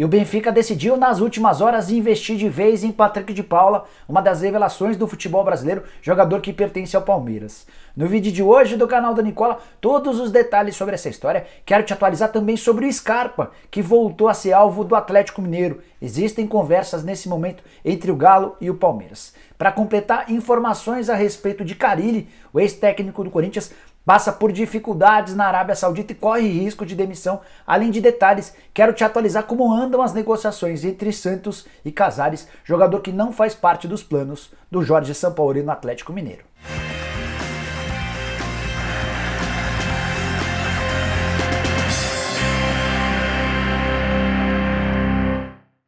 E o Benfica decidiu nas últimas horas investir de vez em Patrick de Paula, uma das revelações do futebol brasileiro, jogador que pertence ao Palmeiras. No vídeo de hoje do canal da Nicola, todos os detalhes sobre essa história. Quero te atualizar também sobre o Scarpa, que voltou a ser alvo do Atlético Mineiro. Existem conversas nesse momento entre o Galo e o Palmeiras. Para completar, informações a respeito de Carille, o ex-técnico do Corinthians, passa por dificuldades na Arábia Saudita e corre risco de demissão. Além de detalhes, quero te atualizar como andam as negociações entre Santos e Casares, jogador que não faz parte dos planos do Jorge Sampaoli no Atlético Mineiro.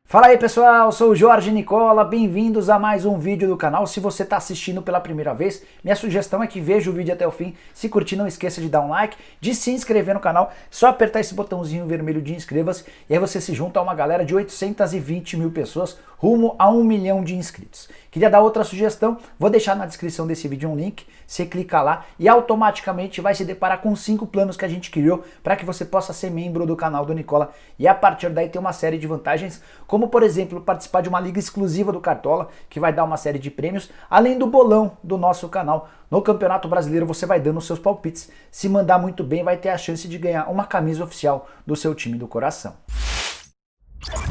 Fala aí pessoal, sou o Jorge Nicola, bem-vindos a mais um vídeo do canal. Se você está assistindo pela primeira vez, minha sugestão é que veja o vídeo até o fim. Se curtir, não esqueça de dar um like, de se inscrever no canal, só apertar esse botãozinho vermelho de inscreva-se e aí você se junta a uma galera de 820 mil pessoas, rumo a 1 milhão de inscritos. Queria dar outra sugestão, vou deixar na descrição desse vídeo um link, você clica lá e automaticamente vai se deparar com 5 planos que a gente criou para que você possa ser membro do canal do Nicola e a partir daí ter uma série de vantagens, como por exemplo participar de uma liga exclusiva do Cartola, que vai dar uma série de prêmios, além do bolão do nosso canal. No Campeonato Brasileiro você vai dando os seus palpites, se mandar muito bem vai ter a chance de ganhar uma camisa oficial do seu time do coração.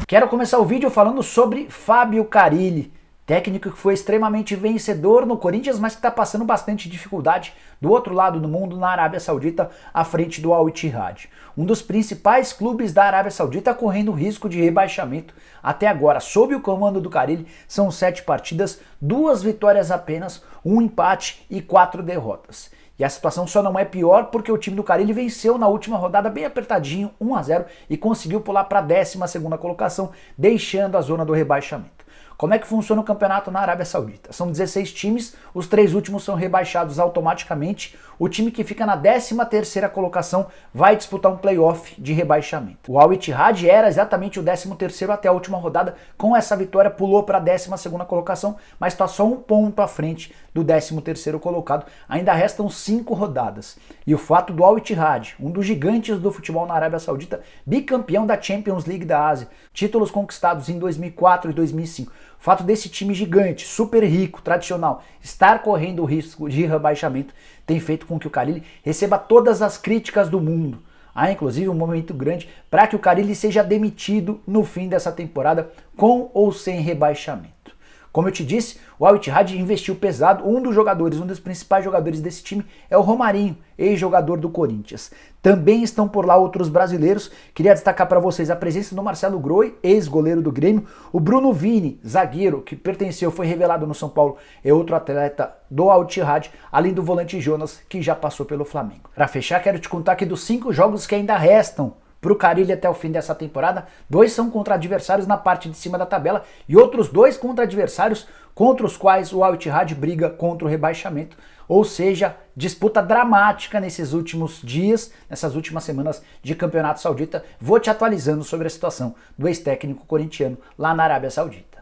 Quero começar o vídeo falando sobre Fábio Carille, técnico que foi extremamente vencedor no Corinthians, mas que está passando bastante dificuldade do outro lado do mundo, na Arábia Saudita, à frente do Al Ittihad. Um dos principais clubes da Arábia Saudita correndo risco de rebaixamento. Até agora, sob o comando do Carille, são 7 partidas, 2 vitórias apenas, 1 empate e 4 derrotas. E a situação só não é pior porque o time do Carille venceu na última rodada bem apertadinho, 1-0, e conseguiu pular para a 12ª colocação, deixando a zona do rebaixamento. Como é que funciona o campeonato na Arábia Saudita? São 16 times, os 3 últimos são rebaixados automaticamente. O time que fica na 13ª colocação vai disputar um playoff de rebaixamento. O Al Ittihad era exatamente o 13º até a última rodada. Com essa vitória pulou para a 12ª colocação, mas está só um ponto à frente do 13º colocado. Ainda restam 5 rodadas. E o fato do Al Ittihad, um dos gigantes do futebol na Arábia Saudita, bicampeão da Champions League da Ásia, títulos conquistados em 2004 e 2005, o fato desse time gigante, super rico, tradicional, estar correndo o risco de rebaixamento tem feito com que o Carille receba todas as críticas do mundo. Há inclusive um momento grande para que o Carille seja demitido no fim dessa temporada, com ou sem rebaixamento. Como eu te disse, o Al Ittihad investiu pesado. Um dos principais jogadores desse time é o Romarinho, ex-jogador do Corinthians. Também estão por lá outros brasileiros. Queria destacar para vocês a presença do Marcelo Groi, ex-goleiro do Grêmio. O Bruno Vini, zagueiro, que foi revelado no São Paulo, é outro atleta do Al Ittihad, além do volante Jonas, que já passou pelo Flamengo. Para fechar, quero te contar que dos 5 jogos que ainda restam para o Carille até o fim dessa temporada, 2 são contra adversários na parte de cima da tabela e outros 2 contra adversários contra os quais o Al Ittihad briga contra o rebaixamento. Ou seja, disputa dramática nesses últimos dias, nessas últimas semanas de campeonato saudita. Vou te atualizando sobre a situação do ex-técnico corintiano lá na Arábia Saudita.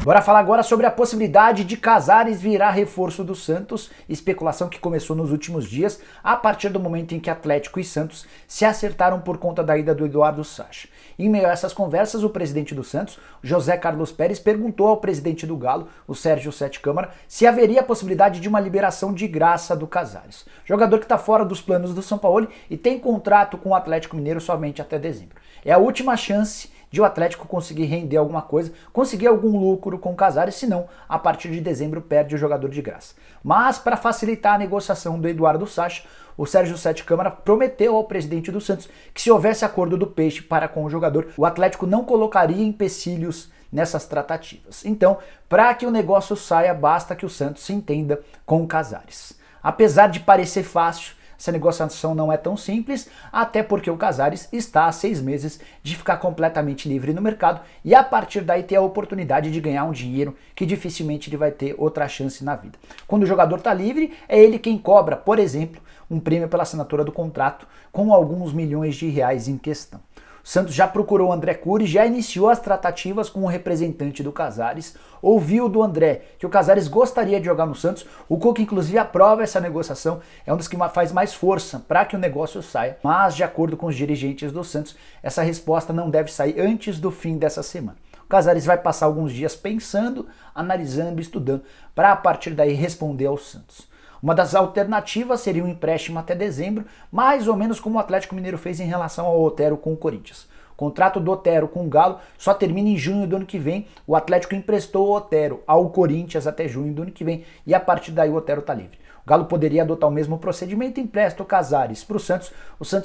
Bora falar agora sobre a possibilidade de Casares virar reforço do Santos, especulação que começou nos últimos dias, a partir do momento em que Atlético e Santos se acertaram por conta da ida do Eduardo Sacha. Em meio a essas conversas, o presidente do Santos, José Carlos Pérez, perguntou ao presidente do Galo, o Sérgio Sete Câmara, se haveria a possibilidade de uma liberação de graça do Casares. Jogador que está fora dos planos do Sampaoli e tem contrato com o Atlético Mineiro somente até dezembro. É a última chance de o Atlético conseguir render alguma coisa, conseguir algum lucro com o Casares, senão a partir de dezembro perde o jogador de graça. Mas para facilitar a negociação do Eduardo Sacha, o Sérgio Sete Câmara prometeu ao presidente do Santos que se houvesse acordo do Peixe para com o jogador, o Atlético não colocaria empecilhos nessas tratativas. Então, para que o negócio saia, basta que o Santos se entenda com o Casares. Apesar de parecer fácil, essa negociação não é tão simples, até porque o Casares está há 6 meses de ficar completamente livre no mercado e a partir daí ter a oportunidade de ganhar um dinheiro que dificilmente ele vai ter outra chance na vida. Quando o jogador está livre, é ele quem cobra, por exemplo, um prêmio pela assinatura do contrato com alguns milhões de reais em questão. O Santos já procurou o André Cury, já iniciou as tratativas com o representante do Casares, ouviu do André que o Casares gostaria de jogar no Santos, o Cuca inclusive aprova essa negociação, é um dos que faz mais força para que o negócio saia, mas de acordo com os dirigentes do Santos, essa resposta não deve sair antes do fim dessa semana. O Casares vai passar alguns dias pensando, analisando, estudando, para a partir daí responder ao Santos. Uma das alternativas seria um empréstimo até dezembro, mais ou menos como o Atlético Mineiro fez em relação ao Otero com o Corinthians. O contrato do Otero com o Galo só termina em junho do ano que vem. O Atlético emprestou o Otero ao Corinthians até junho do ano que vem e a partir daí o Otero está livre. O Galo poderia adotar o mesmo procedimento, empresta o Casares para o Santos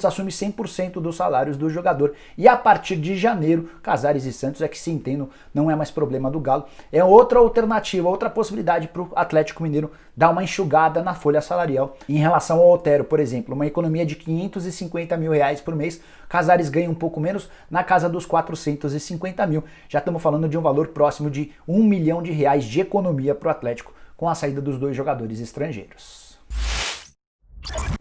assume 100% dos salários do jogador e a partir de janeiro, Casares e Santos é que se entendam, não é mais problema do Galo. É outra alternativa, outra possibilidade para o Atlético Mineiro dar uma enxugada na folha salarial. Em relação ao Otero, por exemplo, uma economia de R$550 mil por mês, Casares ganha um pouco menos, na casa dos 450 mil. Já estamos falando de um valor próximo de R$1 milhão de economia para o Atlético, com a saída dos dois jogadores estrangeiros.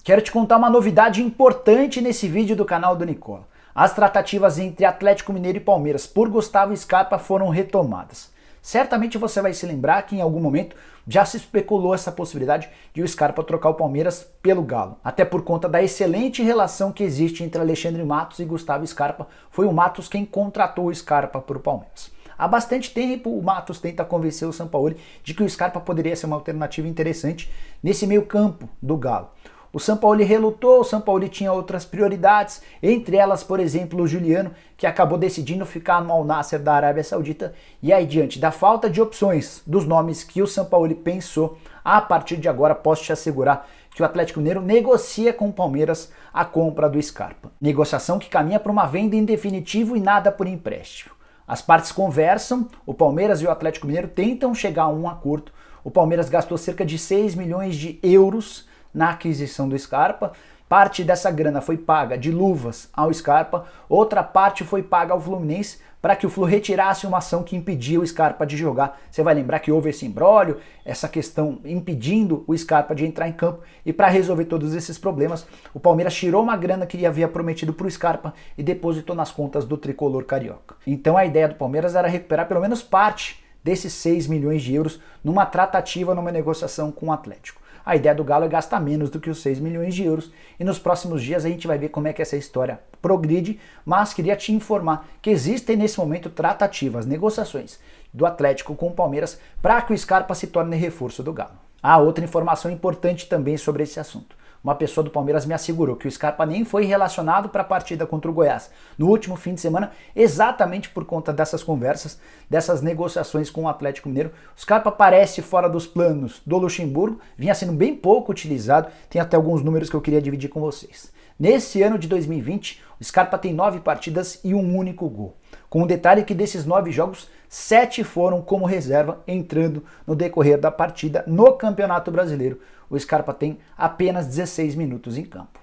Quero te contar uma novidade importante nesse vídeo do canal do Nicola. As tratativas entre Atlético Mineiro e Palmeiras por Gustavo Scarpa foram retomadas. Certamente você vai se lembrar que em algum momento já se especulou essa possibilidade de o Scarpa trocar o Palmeiras pelo Galo. Até por conta da excelente relação que existe entre Alexandre Matos e Gustavo Scarpa, foi o Matos quem contratou o Scarpa para o Palmeiras. Há bastante tempo o Matos tenta convencer o Sampaoli de que o Scarpa poderia ser uma alternativa interessante nesse meio campo do Galo. O Sampaoli relutou, o Sampaoli tinha outras prioridades, entre elas, por exemplo, o Juliano, que acabou decidindo ficar no Al Nassr da Arábia Saudita, e aí diante da falta de opções dos nomes que o Sampaoli pensou, a partir de agora posso te assegurar que o Atlético Mineiro negocia com o Palmeiras a compra do Scarpa. Negociação que caminha para uma venda em definitivo e nada por empréstimo. As partes conversam, o Palmeiras e o Atlético Mineiro tentam chegar a um acordo. O Palmeiras gastou cerca de 6 milhões de euros na aquisição do Scarpa. Parte dessa grana foi paga de luvas ao Scarpa, outra parte foi paga ao Fluminense para que o Flu retirasse uma ação que impedia o Scarpa de jogar. Você vai lembrar que houve esse imbróglio, essa questão impedindo o Scarpa de entrar em campo, e para resolver todos esses problemas, o Palmeiras tirou uma grana que ele havia prometido para o Scarpa e depositou nas contas do tricolor carioca. Então a ideia do Palmeiras era recuperar pelo menos parte desses 6 milhões de euros numa tratativa, numa negociação com o Atlético. A ideia do Galo é gastar menos do que os 6 milhões de euros e nos próximos dias a gente vai ver como é que essa história progride, mas queria te informar que existem nesse momento tratativas, negociações do Atlético com o Palmeiras para que o Scarpa se torne reforço do Galo. Há outra informação importante também sobre esse assunto. Uma pessoa do Palmeiras me assegurou que o Scarpa nem foi relacionado para a partida contra o Goiás no último fim de semana, exatamente por conta dessas conversas, dessas negociações com o Atlético Mineiro. O Scarpa parece fora dos planos do Luxemburgo, vinha sendo bem pouco utilizado, tem até alguns números que eu queria dividir com vocês. Nesse ano de 2020, o Scarpa tem 9 partidas e um único gol. Com o detalhe que desses 9 jogos, 7 foram como reserva, entrando no decorrer da partida no Campeonato Brasileiro. O Scarpa tem apenas 16 minutos em campo.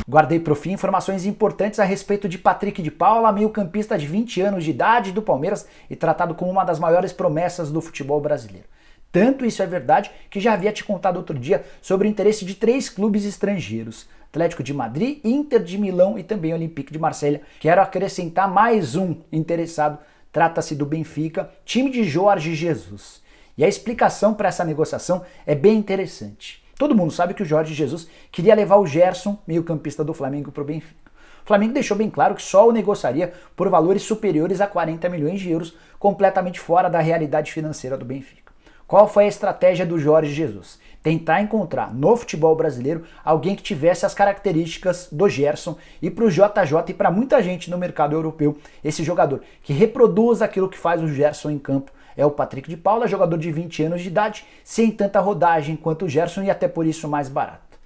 Guardei para o fim informações importantes a respeito de Patrick de Paula, meio-campista de 20 anos de idade do Palmeiras e tratado como uma das maiores promessas do futebol brasileiro. Tanto isso é verdade que já havia te contado outro dia sobre o interesse de 3 clubes estrangeiros: Atlético de Madrid, Inter de Milão e também Olympique de Marselha. Quero acrescentar mais um interessado, trata-se do Benfica, time de Jorge Jesus. E a explicação para essa negociação é bem interessante. Todo mundo sabe que o Jorge Jesus queria levar o Gerson, meio-campista do Flamengo, para o Benfica. O Flamengo deixou bem claro que só o negociaria por valores superiores a 40 milhões de euros, completamente fora da realidade financeira do Benfica. Qual foi a estratégia do Jorge Jesus? Tentar encontrar no futebol brasileiro alguém que tivesse as características do Gerson, e para o JJ e para muita gente no mercado europeu, esse jogador que reproduz aquilo que faz o Gerson em campo é o Patrick de Paula, jogador de 20 anos de idade, sem tanta rodagem quanto o Gerson e até por isso mais barato.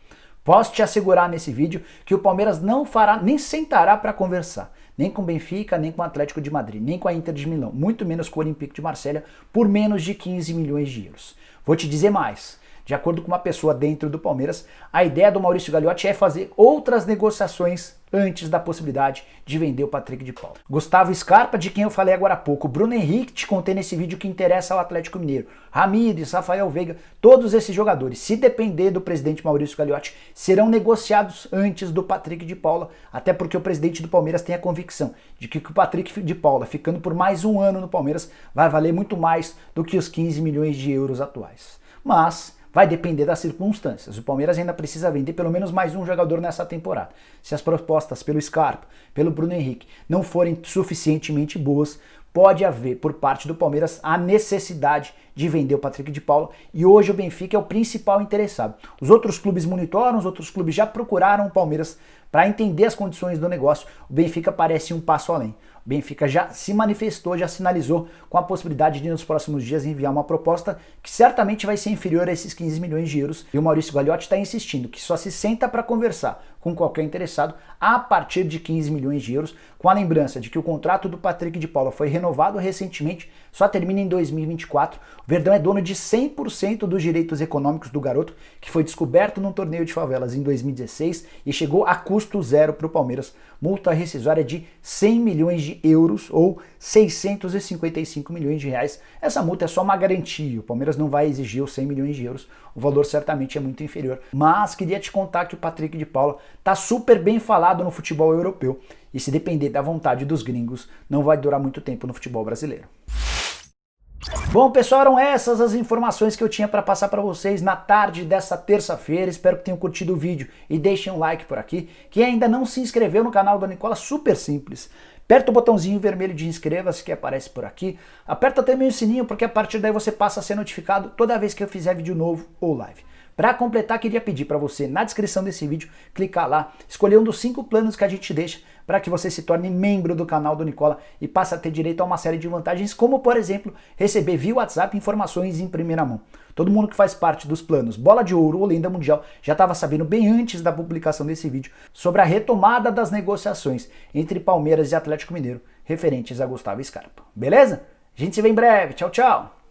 Posso te assegurar nesse vídeo que o Palmeiras não fará, nem sentará para conversar, nem com o Benfica, nem com o Atlético de Madrid, nem com a Inter de Milão, muito menos com o Olympique de Marselha, por menos de 15 milhões de euros. Vou te dizer mais. De acordo com uma pessoa dentro do Palmeiras, a ideia do Maurício Gagliotti é fazer outras negociações antes da possibilidade de vender o Patrick de Paula. Gustavo Scarpa, de quem eu falei agora há pouco, Bruno Henrique, te contei nesse vídeo que interessa ao Atlético Mineiro, Ramires, Rafael Veiga, todos esses jogadores, se depender do presidente Maurício Gagliotti, serão negociados antes do Patrick de Paula, até porque o presidente do Palmeiras tem a convicção de que o Patrick de Paula, ficando por mais um ano no Palmeiras, vai valer muito mais do que os 15 milhões de euros atuais. Mas vai depender das circunstâncias. O Palmeiras ainda precisa vender pelo menos mais um jogador nessa temporada. Se as propostas pelo Scarpa, pelo Bruno Henrique não forem suficientemente boas, pode haver por parte do Palmeiras a necessidade de vender o Patrick de Paula, e hoje o Benfica é o principal interessado. Os outros clubes monitoram, os outros clubes já procuraram o Palmeiras para entender as condições do negócio. O Benfica parece um passo além. O Benfica já se manifestou, já sinalizou com a possibilidade de nos próximos dias enviar uma proposta que certamente vai ser inferior a esses 15 milhões de euros. E o Maurício Gagliotti está insistindo que só se senta para conversar com qualquer interessado a partir de 15 milhões de euros, com a lembrança de que o contrato do Patrick de Paula foi renovado recentemente, só termina em 2024. O Verdão é dono de 100% dos direitos econômicos do garoto, que foi descoberto num torneio de favelas em 2016 e chegou a custo zero para o Palmeiras. Multa rescisória de 100 milhões de euros ou 655 milhões de reais. Essa multa é só uma garantia, o Palmeiras não vai exigir os 100 milhões de euros, o valor certamente é muito inferior. Mas queria te contar que o Patrick de Paula tá super bem falado no futebol europeu, e se depender da vontade dos gringos, não vai durar muito tempo no futebol brasileiro. Bom, pessoal, eram essas as informações que eu tinha para passar para vocês na tarde dessa terça-feira. Espero que tenham curtido o vídeo e deixem um like por aqui. Quem ainda não se inscreveu no canal da Nicola, super simples. Aperta o botãozinho vermelho de inscreva-se que aparece por aqui. Aperta também o sininho, porque a partir daí você passa a ser notificado toda vez que eu fizer vídeo novo ou live. Para completar, queria pedir para você, na descrição desse vídeo, clicar lá, escolher um dos 5 planos que a gente deixa para que você se torne membro do canal do Nicola e passe a ter direito a uma série de vantagens, como, por exemplo, receber via WhatsApp informações em primeira mão. Todo mundo que faz parte dos planos Bola de Ouro ou Lenda Mundial já estava sabendo bem antes da publicação desse vídeo sobre a retomada das negociações entre Palmeiras e Atlético Mineiro referentes a Gustavo Scarpa. Beleza? A gente se vê em breve. Tchau, tchau!